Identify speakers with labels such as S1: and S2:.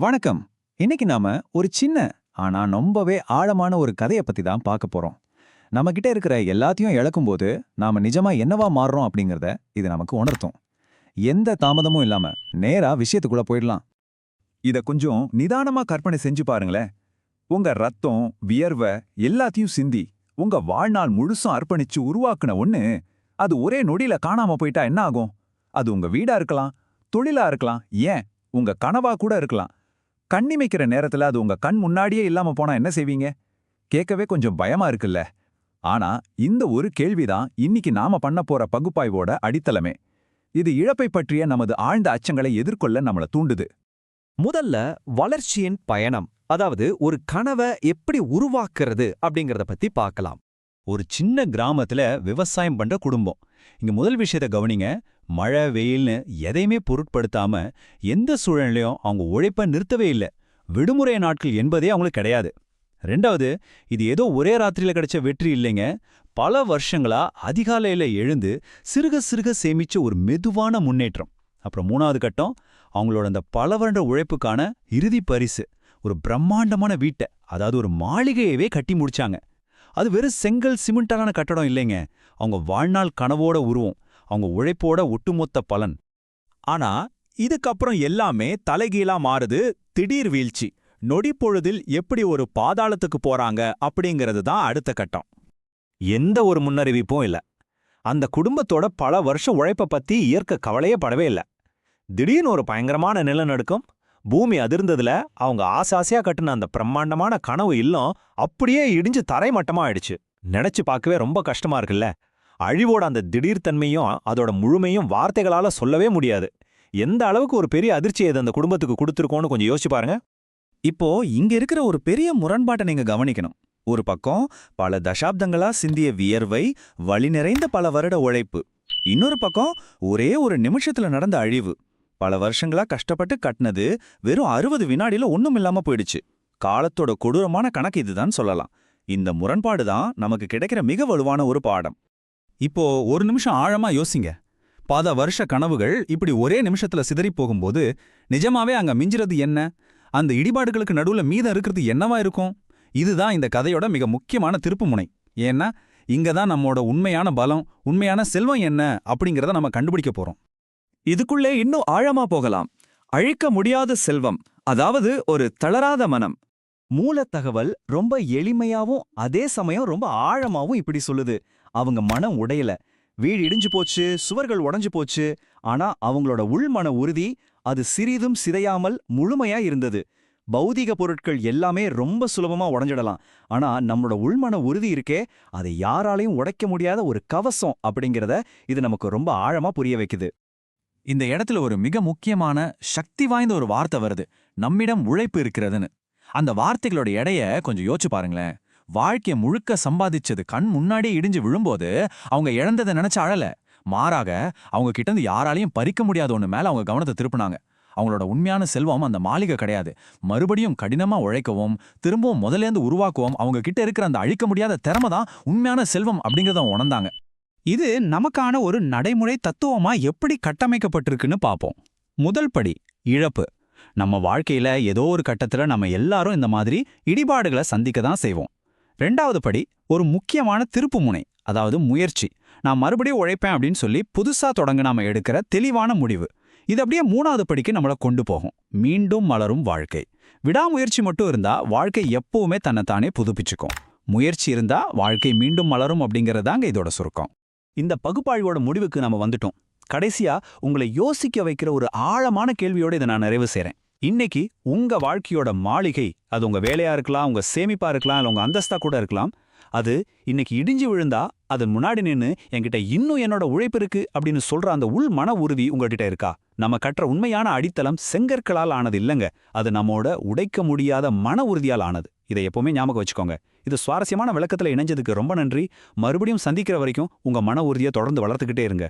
S1: வணக்கம். இன்னைக்கு நாம ஒரு சின்ன ஆனா ரொம்பவே ஆழமான ஒரு கதையை பத்தி தான் பார்க்க போறோம். நம்ம கிட்ட இருக்கிற எல்லாத்தையும் இழக்கும்போது நாம நிஜமா என்னவா மாறுறோம் அப்படிங்கறத இது நமக்கு உணர்த்தும். எந்த தாமதமும் இல்லாம நேரா விஷயத்துக்குள்ள போயிடலாம். இத கொஞ்சம் நிதானமா கற்பனை செஞ்சு பாருங்களேன். உங்க ரத்தம், வியர்வை எல்லாத்தையும் சிந்தி உங்க வாழ்நாள் முழுசும் அர்ப்பணிச்சு உருவாக்குன ஒண்ணு அது ஒரே நொடியில காணாம போயிட்டா என்ன ஆகும்? அது உங்க வீடா இருக்கலாம், தொழிலா இருக்கலாம், ஏன் உங்க கனவா கூட இருக்கலாம். கண்ணிமைக்கிற நேரத்துல அது உங்க கண் முன்னாடியே இல்லாம போனா என்ன செய்வீங்க? கேட்கவே கொஞ்சம் பயமா இருக்குல்ல? ஆனா இந்த ஒரு கேள்விதான் இன்னைக்கு நாம பண்ண போற பகுப்பாய்வோட அடித்தளமே. இது இழப்பை பற்றிய நமது ஆழ்ந்த அச்சங்களை எதிர்கொள்ள நம்மள தூண்டுது.
S2: முதல்ல வளர்ச்சியின் பயணம், அதாவது ஒரு கனவை எப்படி உருவாக்குறது அப்படிங்கறத பத்தி பார்க்கலாம்.
S1: ஒரு சின்ன கிராமத்துல விவசாயம் பண்ற குடும்பம். இங்க முதல் விஷயத்தை கவனிங்க. மழை வெயில்னு எதையுமே பொருட்படுத்தாம எந்த சூழ்நிலையும் அவங்க உழைப்ப நிறுத்தவே இல்லை. விடுமுறை நாட்கள் என்பதே அவங்களுக்கு கிடையாது. ரெண்டாவது, இது ஏதோ ஒரே ராத்திரியில கிடைச்ச வெற்றி இல்லைங்க. பல வருஷங்களா அதிகாலையில எழுந்து சிறுக சிறுக சேமிச்ச ஒரு மெதுவான முன்னேற்றம். அப்புறம் மூணாவது கட்டம், அவங்களோட அந்த பல வருட உழைப்புக்கான இறுதி பரிசு, ஒரு பிரம்மாண்டமான வீட்டை, அதாவது ஒரு மாளிகையவே கட்டி முடிச்சாங்க. அது வெறும் செங்கல் சிமெண்டான கட்டடம் இல்லைங்க, அவங்க வாழ்நாள் கனவோட உருவம், அவங்க உழைப்போட ஒட்டுமொத்த பலன்.
S3: ஆனா இதுக்கப்புறம் எல்லாமே தலைகீழா மாறுது. திடீர் வீழ்ச்சி. நொடிப்பொழுதில் எப்படி ஒரு பாதாளத்துக்கு போறாங்க அப்படிங்கிறது தான் அடுத்த கட்டம். எந்த ஒரு முன்னறிவிப்பும் இல்ல. அந்த குடும்பத்தோட பல வருஷம் உழைப்ப பத்தி இயற்கை கவலையே படவே இல்ல. திடீர்னு ஒரு பயங்கரமான நிலநடுக்கம். பூமி அதிர்ந்ததுல அவங்க ஆசாசியா கட்டுன அந்த பிரம்மாண்டமான கனவு இல்லம் அப்படியே இடிஞ்சு தரைமட்டமா ஆயிடுச்சு. நினைச்சு பார்க்கவே ரொம்ப கஷ்டமா இருக்குல்ல. அழிவோட அந்த திடீர் தன்மையும் அதோட முழுமையும் வார்த்தைகளால சொல்லவே முடியாது. எந்த அளவுக்கு ஒரு பெரிய அதிர்ச்சியை அது அந்த குடும்பத்துக்கு கொடுத்துருக்கோன்னு கொஞ்சம் யோசிச்சு பாருங்க.
S1: இப்போ இங்க இருக்கிற ஒரு பெரிய முரண்பாட்டை நீங்க கவனிக்கணும். ஒரு பக்கம் பல தசாப்தங்களா சிந்திய வியர்வை, வலி நிறைந்த பல வருட உழைப்பு. இன்னொரு பக்கம் ஒரே ஒரு நிமிஷத்துல நடந்த அழிவு. பல வருஷங்களா கஷ்டப்பட்டு கட்டினது வெறும் 60 வினாடியில ஒண்ணும் இல்லாம போயிடுச்சு. காலத்தோட கொடூரமான கணக்கு இதுதான் சொல்லலாம். இந்த முரண்பாடு தான் நமக்கு கிடைக்கிற மிக வலுவான ஒரு பாடம். இப்போ ஒரு நிமிஷம் ஆழமா யோசிங்க. பல வருஷ கனவுகள் இப்படி ஒரே நிமிஷத்துல சிதறி போகும்போது நிஜமாவே அங்க மிஞ்சிறது என்ன? அந்த இடிபாடுகளுக்கு நடுவுல மீதம் இருக்கிறது என்னவா இருக்கும்? இதுதான் இந்த கதையோட மிக முக்கியமான திருப்புமுனை. ஏன்னா இங்கதான் நம்மோட உண்மையான பலம், உண்மையான செல்வம் என்ன அப்படிங்கறத நம்ம கண்டுபிடிக்க போறோம்.
S3: இதுக்குள்ளே இன்னும் ஆழமா போகலாம். அழிக்க முடியாத செல்வம், அதாவது ஒரு தளராத மனம்.
S2: மூல தகவல் ரொம்ப எளிமையாவும் அதே சமயம் ரொம்ப ஆழமாவும் இப்படி சொல்லுது. அவங்க மனம் உடையல, வீடு இடிஞ்சு போச்சு, சுவர்கள் உடைஞ்சு போச்சு. ஆனா அவங்களோட உள்மன உறுதி அது சிறிதும் சிதையாமல் முழுமையா இருந்தது. பௌதீக பொருட்கள் எல்லாமே ரொம்ப சுலபமா உடைஞ்சிடலாம். ஆனா நம்மளோட உள்மன உறுதி இருக்கே, அதை யாராலையும் உடைக்க முடியாத ஒரு கவசம் அப்படிங்கிறத இது நமக்கு ரொம்ப ஆழமா புரிய வைக்குது.
S1: இந்த இடத்துல ஒரு மிக முக்கியமான சக்தி வாய்ந்த ஒரு வார்த்தை வருது. நம்மிடம் உழைப்பு இருக்கிறதுன்னு. அந்த வார்த்தைகளோட எடைய கொஞ்சம் யோசிச்சு பாருங்களேன். வாழ்க்கைய முழுக்க சம்பாதிச்சது கண் முன்னாடியே இடிஞ்சு விழும்போது அவங்க இழந்ததை நினைச்சு அழல. மாறாக அவங்க கிட்ட இருந்து யாராலையும் பறிக்க முடியாத ஒண்ணு மேல அவங்க கவனத்தை திருப்பினாங்க. அவங்களோட உண்மையான செல்வம் அந்த மாளிகை கிடையாது. மறுபடியும் கடினமா உழைக்கவும் திரும்பவும் முதலேந்து உருவாக்கவும் அவங்க கிட்ட இருக்கிற அந்த அழிக்க முடியாத திறமை தான் உண்மையான செல்வம் அப்படிங்கறத உணர்ந்தாங்க.
S3: இது நமக்கான ஒரு நடைமுறை தத்துவமா எப்படி கட்டமைக்கப்பட்டிருக்குன்னு பார்ப்போம். முதல் படி இழப்பு. நம்ம வாழ்க்கையில ஏதோ ஒரு கட்டத்துல நம்ம எல்லாரும் இந்த மாதிரி இடிபாடுகளை சந்திக்க தான் செய்வோம். ரெண்டாவது படி ஒரு முக்கியமான திருப்புமுனை, அதாவது முயற்சி. நான் மறுபடியும் உழைப்பேன் அப்படின்னு சொல்லி புதுசா தொடங்க நாம எடுக்கிற தெளிவான முடிவு. இது அப்படியே மூணாவது படிக்கு நம்மளை கொண்டு போகும். மீண்டும் மலரும் வாழ்க்கை. விடாமுயற்சி மட்டும் இருந்தா வாழ்க்கை எப்பவுமே தன்னைத்தானே புதுப்பிச்சுக்கும். முயற்சி இருந்தா வாழ்க்கை மீண்டும் மலரும் அப்படிங்கறதாங்க இதோட சுருக்கம். இந்த பகுப்பாய்வோட முடிவுக்கு நாம வந்துட்டோம். கடைசியா உங்களை யோசிக்க வைக்கிற ஒரு ஆழமான கேள்வியோட இதை நான் நிறைவு செய்றேன். இன்னைக்கு உங்க வாழ்க்கையோட மாளிகை, அது உங்க வேலையா இருக்கலாம், உங்க சேமிப்பா இருக்கலாம், இல்ல உங்க அந்தஸ்தா கூட இருக்கலாம். அது இன்னைக்கு இடிஞ்சு விழுந்தா அதன் முன்னாடி நின்னு என்கிட்ட இன்னும் என்னோட உழைப்பு இருக்கு அப்படின்னு சொல்ற அந்த உள் மன உறுதி உங்ககிட்ட இருக்கா? நம்ம கற்ற உண்மையான அடித்தளம் செங்கற்களால் ஆனது இல்லைங்க. அது நம்மோட உடைக்க முடியாத மன உறுதியால் ஆனது. இதை எப்பவுமே ஞாபகம் வச்சுக்கோங்க. இது சுவாரஸ்யமான விளக்கத்துல இணைஞ்சதுக்கு ரொம்ப நன்றி. மறுபடியும் சந்திக்கிற வரைக்கும் உங்க மன உறுதியை தொடர்ந்து வளர்த்துக்கிட்டே இருங்க.